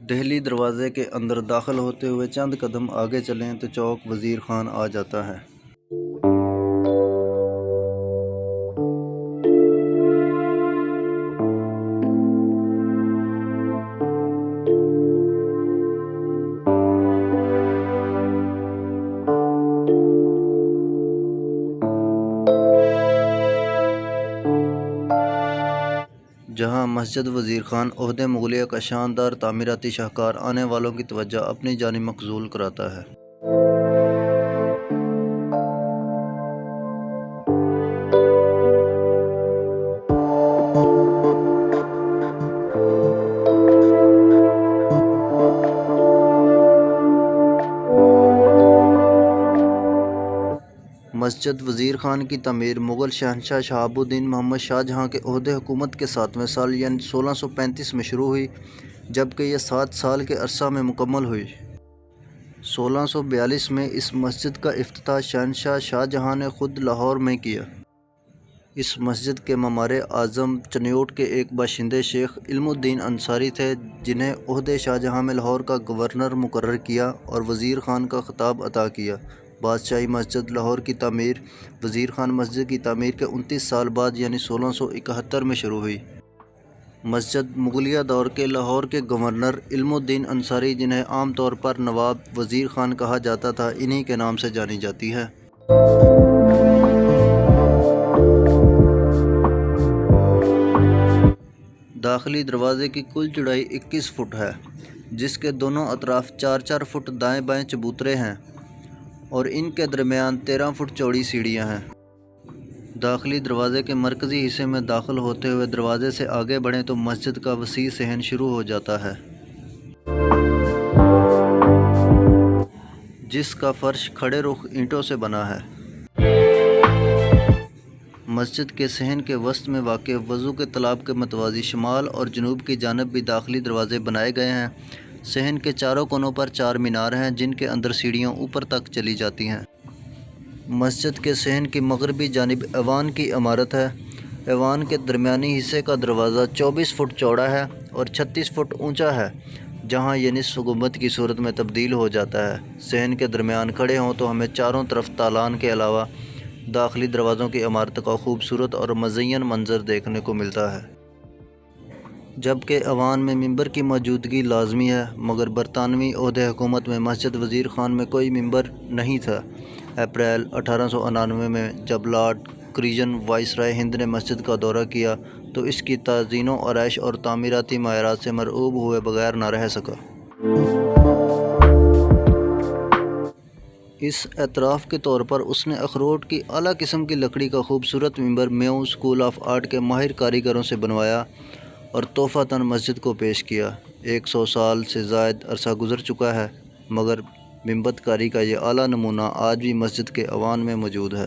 دہلی دروازے کے اندر داخل ہوتے ہوئے چند قدم آگے چلیں تو چوک وزیر خان آ جاتا ہے۔ جہاں مسجد وزیر خان عہدہ مغلیہ کا شاندار تعمیراتی شاہکار آنے والوں کی توجہ اپنی جانب مبذول کراتا ہے۔ مسجد وزیر خان کی تعمیر مغل شہنشاہ شہاب الدین محمد شاہ جہاں کے عہدہ حکومت کے 7ویں سال یعنی 1635 میں شروع ہوئی، جبکہ یہ 7 سال کے عرصہ میں مکمل ہوئی۔ 1642 میں اس مسجد کا افتتاح شہنشاہ شاہ جہاں نے خود لاہور میں کیا۔ اس مسجد کے معمار اعظم چنیوٹ کے ایک باشندے شیخ علم الدین انصاری تھے، جنہیں عہدہ شاہ جہاں میں لاہور کا گورنر مقرر کیا اور وزیر خان کا خطاب عطا کیا۔ بادشاہی مسجد لاہور کی تعمیر وزیر خان مسجد کی تعمیر کے 29 سال بعد یعنی 1671 میں شروع ہوئی۔ مسجد مغلیہ دور کے لاہور کے گورنر علم الدین انصاری، جنہیں عام طور پر نواب وزیر خان کہا جاتا تھا، انہی کے نام سے جانی جاتی ہے۔ داخلی دروازے کی کل چوڑائی 21 فٹ ہے، جس کے دونوں اطراف 4-4 فٹ دائیں بائیں چبوترے ہیں اور ان کے درمیان 13 فٹ چوڑی سیڑھیاں ہیں۔ داخلی دروازے کے مرکزی حصے میں داخل ہوتے ہوئے دروازے سے آگے بڑھیں تو مسجد کا وسیع صحن شروع ہو جاتا ہے، جس کا فرش کھڑے رخ اینٹوں سے بنا ہے۔ مسجد کے صحن کے وسط میں واقع وضو کے تالاب کے متوازی شمال اور جنوب کی جانب بھی داخلی دروازے بنائے گئے ہیں۔ صحن کے چاروں کونوں پر 4 مینار ہیں، جن کے اندر سیڑھیاں اوپر تک چلی جاتی ہیں۔ مسجد کے صحن کی مغربی جانب ایوان کی عمارت ہے۔ ایوان کے درمیانی حصے کا دروازہ 24 فٹ چوڑا ہے اور 36 فٹ اونچا ہے، جہاں یہ نصف گنبد کی صورت میں تبدیل ہو جاتا ہے۔ صحن کے درمیان کھڑے ہوں تو ہمیں چاروں طرف تالان کے علاوہ داخلی دروازوں کی عمارت کا خوبصورت اور مزین منظر دیکھنے کو ملتا ہے۔ جبکہ ایوان میں ممبر کی موجودگی لازمی ہے، مگر برطانوی عہدہ حکومت میں مسجد وزیر خان میں کوئی ممبر نہیں تھا۔ اپریل 1899 میں جب لارڈ کرزن وائسرائے ہند نے مسجد کا دورہ کیا تو اس کی تزئین و آرائش اور تعمیراتی معیارات سے مرعوب ہوئے بغیر نہ رہ سکا۔ اس اعتراف کے طور پر اس نے اخروٹ کی اعلیٰ قسم کی لکڑی کا خوبصورت ممبر میو اسکول آف آرٹ کے ماہر کاریگروں سے بنوایا اور تحفتاً مسجد کو پیش کیا۔ 100 سال سے زائد عرصہ گزر چکا ہے، مگر منبت کاری کا یہ اعلیٰ نمونہ آج بھی مسجد کے ایوان میں موجود ہے۔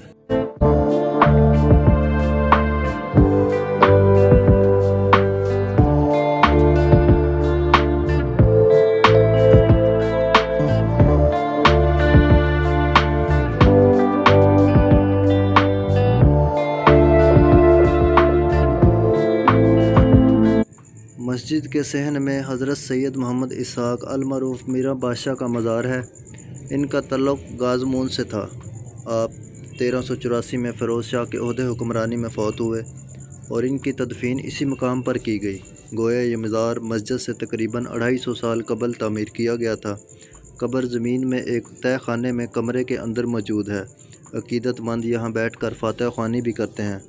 مسجد کے صحن میں حضرت سید محمد اسحاق المعروف میرا بادشاہ کا مزار ہے۔ ان کا تعلق غازمون سے تھا۔ آپ 1384 میں فیروز شاہ کے عہدہ حکمرانی میں فوت ہوئے اور ان کی تدفین اسی مقام پر کی گئی۔ گویا یہ مزار مسجد سے تقریباً 250 سال قبل تعمیر کیا گیا تھا۔ قبر زمین میں ایک تہہ خانے میں کمرے کے اندر موجود ہے۔ عقیدت مند یہاں بیٹھ کر فاتح خوانی بھی کرتے ہیں۔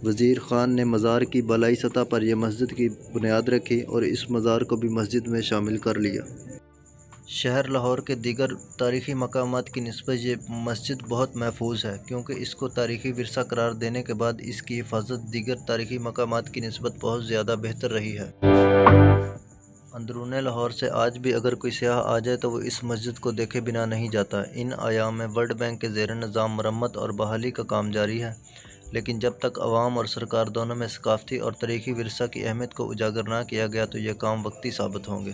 وزیر خان نے مزار کی بالائی سطح پر یہ مسجد کی بنیاد رکھی اور اس مزار کو بھی مسجد میں شامل کر لیا۔ شہر لاہور کے دیگر تاریخی مقامات کی نسبت یہ مسجد بہت محفوظ ہے، کیونکہ اس کو تاریخی ورثہ قرار دینے کے بعد اس کی حفاظت دیگر تاریخی مقامات کی نسبت بہت زیادہ بہتر رہی ہے۔ اندرون لاہور سے آج بھی اگر کوئی سیاح آ جائے تو وہ اس مسجد کو دیکھے بنا نہیں جاتا۔ ان ایام میں ورلڈ بینک کے زیر نظام مرمت اور بحالی کا کام جاری ہے، لیکن جب تک عوام اور سرکار دونوں میں ثقافتی اور تاریخی ورثہ کی اہمیت کو اجاگر نہ کیا گیا تو یہ کام وقتی ثابت ہوں گے۔